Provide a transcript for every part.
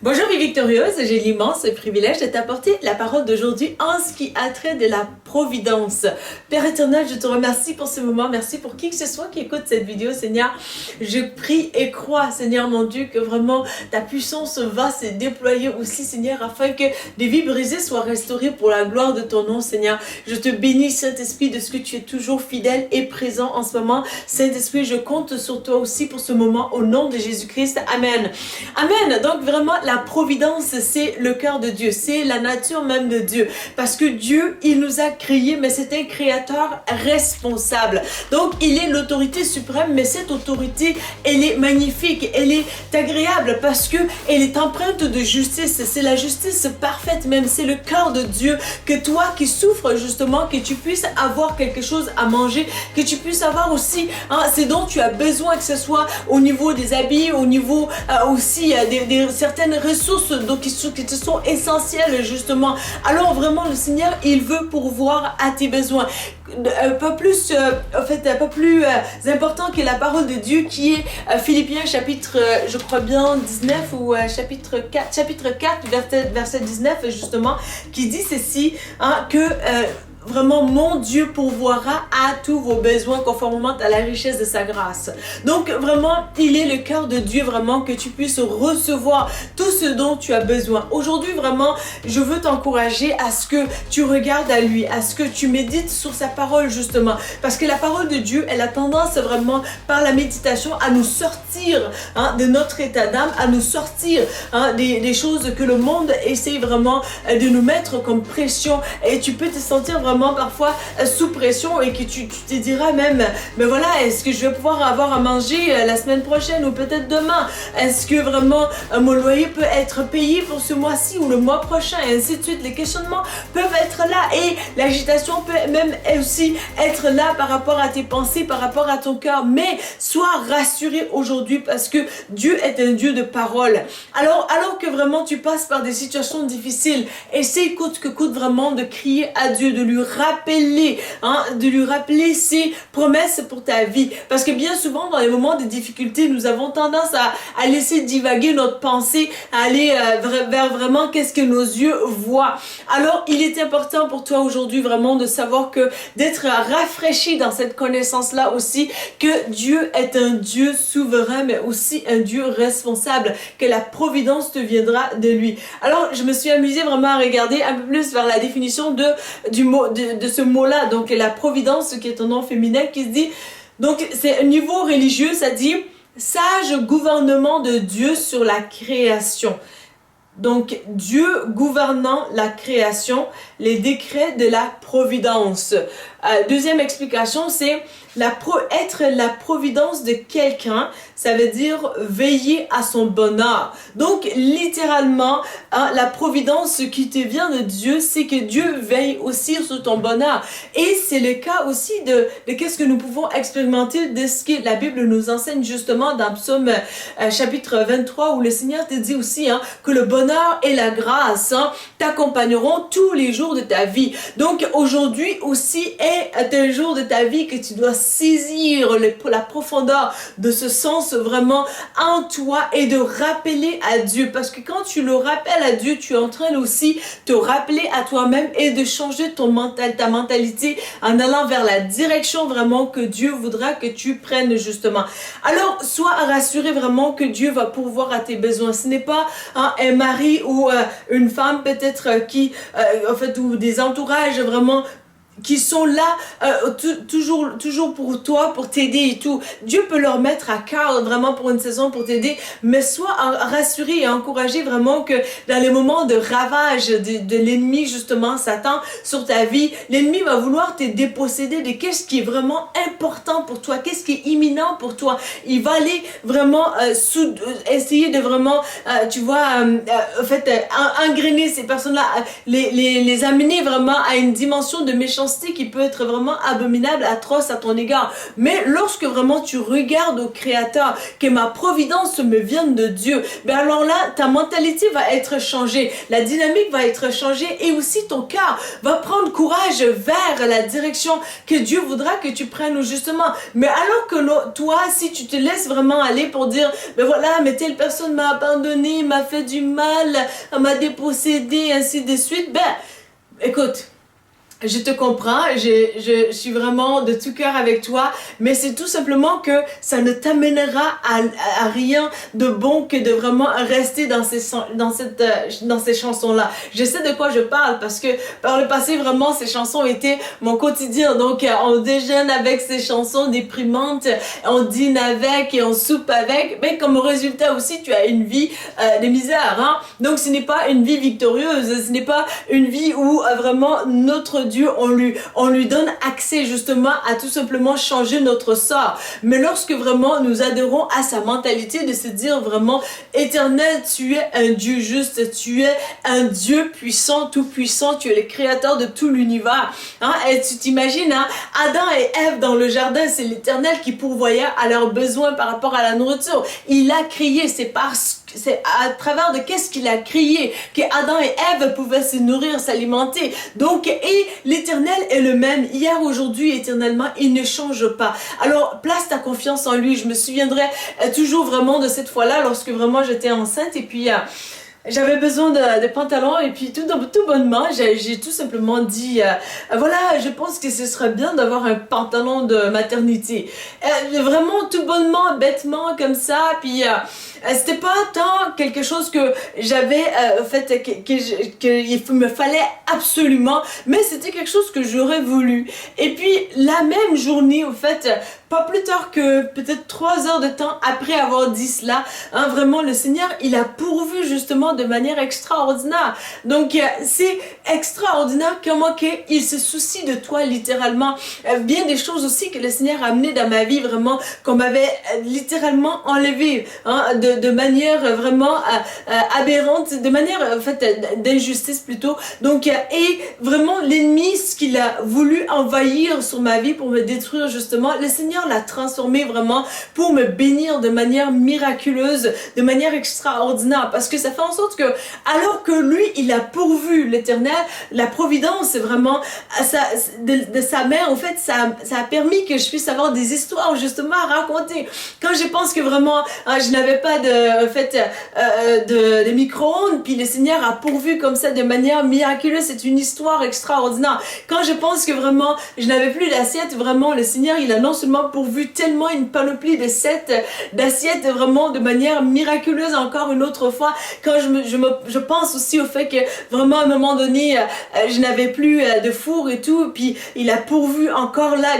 Bonjour vie victorieuse, j'ai l'immense privilège de t'apporter la parole d'aujourd'hui en ce qui a trait de la providence. Père éternel, je te remercie pour ce moment, merci pour qui que ce soit qui écoute cette vidéo, Seigneur. Je prie et crois, Seigneur mon Dieu, que vraiment ta puissance va se déployer aussi, Seigneur, afin que des vies brisées soient restaurées pour la gloire de ton nom, Seigneur. Je te bénis, Saint-Esprit, de ce que tu es toujours fidèle et présent en ce moment. Saint-Esprit, je compte sur toi aussi pour ce moment, au nom de Jésus-Christ. Amen. Amen. Donc vraiment, la providence, c'est le cœur de Dieu, c'est la nature même de Dieu. Parce que Dieu, il nous a créés, mais c'est un créateur responsable. Donc, il est l'autorité suprême, mais cette autorité, elle est magnifique, elle est agréable parce que elle est empreinte de justice. C'est la justice parfaite même, c'est le cœur de Dieu. Que toi qui souffres justement, que tu puisses avoir quelque chose à manger, que tu puisses avoir aussi ce dont tu as besoin, que ce soit au niveau des habits, au niveau aussi des certaines ressources donc, qui te sont essentielles justement. Alors vraiment le Seigneur, il veut pourvoir à tes besoins. Pas plus important que la parole de Dieu qui est Philippiens chapitre je crois bien 19 ou chapitre 4 verset 19 justement, qui dit ceci que vraiment, mon Dieu pourvoira à tous vos besoins conformément à la richesse de sa grâce. Donc, vraiment, il est le cœur de Dieu, vraiment, que tu puisses recevoir tout ce dont tu as besoin. Aujourd'hui, vraiment, je veux t'encourager à ce que tu regardes à lui, à ce que tu médites sur sa parole, justement. Parce que la parole de Dieu, elle a tendance vraiment, par la méditation, à nous sortir de notre état d'âme, à nous sortir des choses que le monde essaie vraiment de nous mettre comme pression. Et tu peux te sentir vraiment parfois sous pression et que tu te diras même, mais voilà, est-ce que je vais pouvoir avoir à manger la semaine prochaine ou peut-être demain? Est-ce que vraiment mon loyer peut être payé pour ce mois-ci ou le mois prochain? Et ainsi de suite. Les questionnements peuvent être là et l'agitation peut même aussi être là par rapport à tes pensées, par rapport à ton cœur. Mais sois rassuré aujourd'hui parce que Dieu est un Dieu de parole. Alors que vraiment tu passes par des situations difficiles, essaye coûte que coûte vraiment de crier à Dieu, de lui rappeler ses promesses pour ta vie. Parce que bien souvent, dans les moments de difficulté, nous avons tendance à laisser divaguer notre pensée, à aller vers vraiment qu'est-ce que nos yeux voient. Alors, il est important pour toi aujourd'hui vraiment de savoir que d'être rafraîchi dans cette connaissance-là aussi, que Dieu est un Dieu souverain, mais aussi un Dieu responsable, que la providence te viendra de lui. Alors, je me suis amusée vraiment à regarder un peu plus vers la définition de ce mot-là, donc la providence qui est un nom féminin qui se dit, donc c'est un niveau religieux, ça dit sage gouvernement de Dieu sur la création. Donc Dieu gouvernant la création, les décrets de la providence. Deuxième explication, c'est être la providence de quelqu'un, ça veut dire veiller à son bonheur. Donc littéralement, la providence qui te vient de Dieu, c'est que Dieu veille aussi sur ton bonheur. Et c'est le cas aussi de qu'est-ce que nous pouvons expérimenter de ce que la Bible nous enseigne justement dans Psaume chapitre 23 où le Seigneur te dit aussi que le bonheur et la grâce t'accompagneront tous les jours de ta vie. Donc aujourd'hui aussi est un jour de ta vie que tu dois saisir la profondeur de ce sens vraiment en toi et de rappeler à Dieu. Parce que quand tu le rappelles à Dieu, tu es en train aussi de te rappeler à toi-même et de changer ta mentalité en allant vers la direction vraiment que Dieu voudra que tu prennes justement. Alors, sois rassuré vraiment que Dieu va pourvoir à tes besoins. Ce n'est pas un mari ou une femme peut-être ou des entourages vraiment qui sont là toujours pour toi, pour t'aider et tout. Dieu peut leur mettre à cœur vraiment pour une saison pour t'aider, mais sois rassuré et encouragé vraiment que dans les moments de ravage de l'ennemi justement, Satan, sur ta vie, l'ennemi va vouloir te déposséder de qu'est-ce qui est vraiment important pour toi, qu'est-ce qui est imminent pour toi. Il va aller vraiment essayer de vraiment, engrainer ces personnes-là, les amener vraiment à une dimension de méchanceté méchanceté qui peut être vraiment abominable, atroce à ton égard. Mais lorsque vraiment tu regardes au Créateur, que ma providence me vienne de Dieu, ben alors là, ta mentalité va être changée, la dynamique va être changée et aussi ton cœur va prendre courage vers la direction que Dieu voudra que tu prennes justement. Mais alors que toi, si tu te laisses vraiment aller pour dire, ben voilà, mais telle personne m'a abandonné, m'a fait du mal, m'a dépossédé, ainsi de suite, ben, écoute, je te comprends, je suis vraiment de tout cœur avec toi, mais c'est tout simplement que ça ne t'amènera à rien de bon que de vraiment rester dans ces chansons-là. Je sais de quoi je parle parce que par le passé, vraiment, ces chansons étaient mon quotidien. Donc, on déjeune avec ces chansons déprimantes, on dîne avec et on soupe avec, mais comme résultat aussi, tu as une vie de misère. Hein? Donc, ce n'est pas une vie victorieuse, ce n'est pas une vie où vraiment notre Dieu, on lui donne accès justement à tout simplement changer notre sort. Mais lorsque vraiment nous adhérons à sa mentalité de se dire vraiment, Éternel, tu es un Dieu juste, tu es un Dieu puissant, tout puissant, tu es le créateur de tout l'univers. Hein? Et tu t'imagines, hein? Adam et Ève dans le jardin, c'est l'Éternel qui pourvoyait à leurs besoins par rapport à la nourriture. Il a crié, c'est à travers de qu'est-ce qu'il a crié que Adam et Ève pouvaient se nourrir, s'alimenter. Donc, et l'Éternel est le même hier, aujourd'hui, éternellement, il ne change pas. Alors, place ta confiance en lui. Je me souviendrai toujours vraiment de cette fois-là lorsque vraiment j'étais enceinte et puis j'avais besoin de pantalons et puis tout bonnement, j'ai tout simplement dit, voilà, je pense que ce serait bien d'avoir un pantalon de maternité. Vraiment tout bonnement, bêtement comme ça, puis c'était pas tant quelque chose que j'avais fait qu'il me fallait absolument, mais c'était quelque chose que j'aurais voulu. Et puis la même journée, au fait, pas plus tard que peut-être 3 heures de temps après avoir dit cela, hein, vraiment le Seigneur, il a pourvu justement de manière extraordinaire. Donc c'est extraordinaire comment il se soucie de toi littéralement. Bien des choses aussi que le Seigneur a amené dans ma vie vraiment qu'on m'avait littéralement enlevé, hein, de manière vraiment aberrante, de manière en fait d'injustice plutôt. Donc et vraiment l'ennemi, ce qu'il a voulu envahir sur ma vie pour me détruire justement, le Seigneur l'a transformé vraiment pour me bénir de manière miraculeuse, de manière extraordinaire, parce que ça fait en sorte que alors que lui il a pourvu, l'Éternel, la providence vraiment de sa mère, en fait ça a permis que je puisse avoir des histoires justement à raconter. Quand je pense que vraiment je n'avais pas de micro-ondes, puis le Seigneur a pourvu comme ça de manière miraculeuse, c'est une histoire extraordinaire. Quand je pense que vraiment je n'avais plus d'assiette, vraiment le Seigneur il a non seulement pourvu tellement une panoplie d'assiettes vraiment de manière miraculeuse encore une autre fois. Quand je pense aussi au fait que vraiment à un moment donné je n'avais plus de four et tout, puis il a pourvu encore là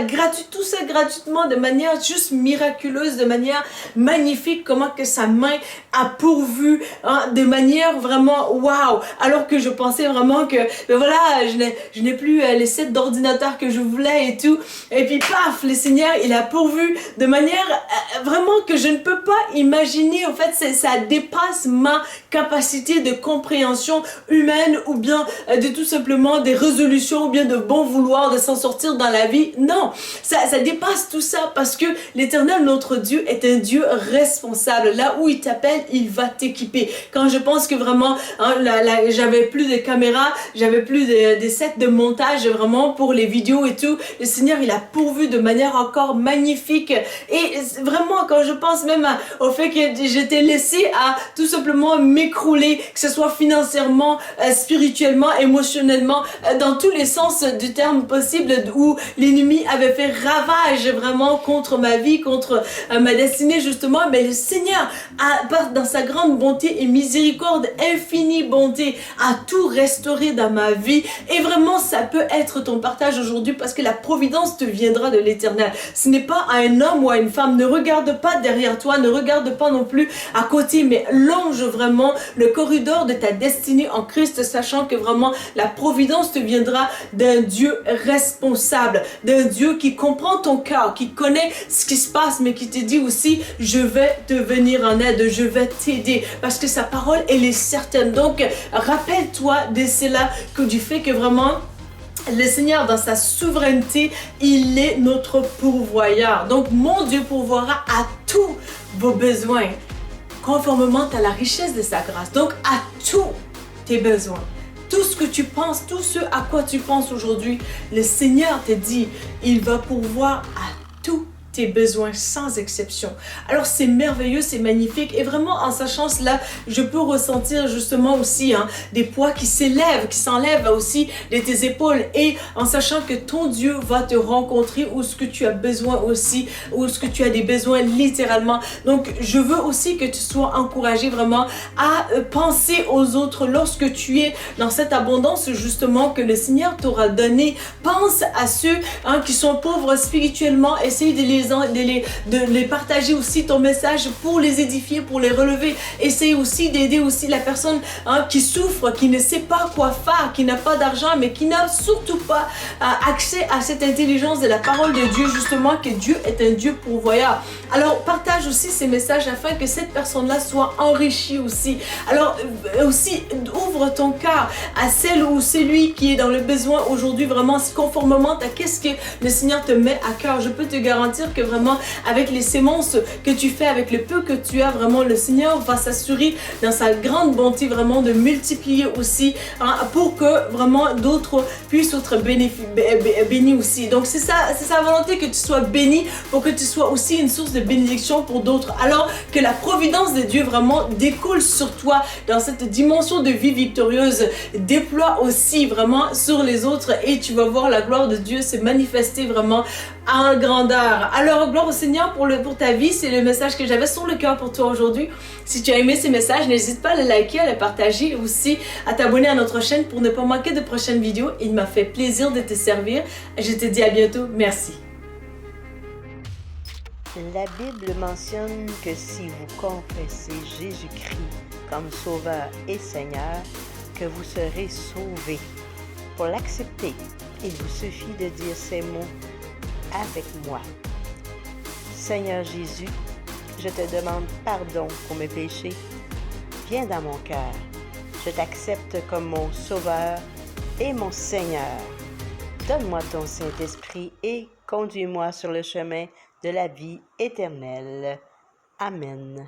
tout ça gratuitement de manière juste miraculeuse, de manière magnifique, comment que sa main a pourvu, hein, de manière vraiment waouh, alors que je pensais vraiment que ben voilà, je n'ai plus les sets d'ordinateur que je voulais et tout, et puis paf, le Seigneur il a pourvu de manière vraiment que je ne peux pas imaginer. En fait ça dépasse ma capacité de compréhension humaine ou bien de tout simplement des résolutions ou bien de bon vouloir de s'en sortir dans la vie. Non, ça dépasse tout ça parce que l'Éternel notre Dieu est un Dieu responsable. Là où il t'appelle, il va t'équiper. Quand je pense que vraiment hein, j'avais plus de caméras, j'avais plus de sets de montage vraiment pour les vidéos et tout, le Seigneur il a pourvu de manière encore magnifique. Et vraiment quand je pense même au fait que j'étais laissée à tout simplement m'écrouler, que ce soit financièrement, spirituellement, émotionnellement, dans tous les sens du terme possible, où l'ennemi avait fait ravage vraiment contre ma vie, contre ma destinée justement, mais le Seigneur dans sa grande bonté et miséricorde, infinie bonté, a tout restauré dans ma vie. Et vraiment ça peut être ton partage aujourd'hui parce que la providence te viendra de l'Éternel. Ce n'est pas à un homme ou à une femme. Ne regarde pas derrière toi, ne regarde pas non plus à côté, mais longe vraiment le corridor de ta destinée en Christ, sachant que vraiment la providence te viendra d'un Dieu responsable, d'un Dieu qui comprend ton cœur, qui connaît ce qui se passe, mais qui te dit aussi, je vais te venir en aide, je vais t'aider, parce que sa parole, elle est certaine. Donc, rappelle-toi de cela, que du fait que vraiment, le Seigneur, dans sa souveraineté, il est notre pourvoyeur. Donc, mon Dieu pourvoira à tous vos besoins, conformément à la richesse de sa grâce. Donc, à tous tes besoins. Tout ce que tu penses, tout ce à quoi tu penses aujourd'hui, le Seigneur te dit, il va pourvoir à tous tes besoins sans exception. Alors c'est merveilleux, c'est magnifique et vraiment en sachant cela, je peux ressentir justement aussi des poids qui s'élèvent, qui s'enlèvent aussi de tes épaules et en sachant que ton Dieu va te rencontrer où ce que tu as besoin aussi, où ce que tu as des besoins littéralement. Donc je veux aussi que tu sois encouragé vraiment à penser aux autres lorsque tu es dans cette abondance justement que le Seigneur t'aura donné. Pense à ceux qui sont pauvres spirituellement, essaye de les partager aussi ton message pour les édifier, pour les relever. Essaye aussi d'aider aussi la personne qui souffre, qui ne sait pas quoi faire, qui n'a pas d'argent, mais qui n'a surtout pas accès à cette intelligence de la parole de Dieu, justement, que Dieu est un Dieu pourvoyeur. Alors, partage aussi ces messages afin que cette personne-là soit enrichie aussi. Alors, aussi, ouvre ton cœur à celle ou celui qui est dans le besoin aujourd'hui, vraiment, conformément à qu'est-ce que le Seigneur te met à cœur. Je peux te garantir que vraiment, avec les sémences que tu fais, avec le peu que tu as, vraiment, le Seigneur va s'assurer dans sa grande bonté, vraiment, de multiplier aussi, pour que vraiment d'autres puissent être bénis aussi. Donc, c'est sa volonté que tu sois béni pour que tu sois aussi une source de bénédiction pour d'autres. Alors que la providence de Dieu vraiment découle sur toi dans cette dimension de vie victorieuse, déploie aussi vraiment sur les autres et tu vas voir la gloire de Dieu se manifester vraiment en grandeur. Alors, gloire au Seigneur pour ta vie. C'est le message que j'avais sur le cœur pour toi aujourd'hui. Si tu as aimé ces messages, n'hésite pas à le liker, à le partager et aussi à t'abonner à notre chaîne pour ne pas manquer de prochaines vidéos. Il m'a fait plaisir de te servir. Je te dis à bientôt. Merci. La Bible mentionne que si vous confessez Jésus-Christ comme Sauveur et Seigneur, que vous serez sauvés. Pour l'accepter, il vous suffit de dire ces mots avec moi. Seigneur Jésus, je te demande pardon pour mes péchés. Viens dans mon cœur. Je t'accepte comme mon Sauveur et mon Seigneur. Donne-moi ton Saint-Esprit et conduis-moi sur le chemin de la vie éternelle. Amen.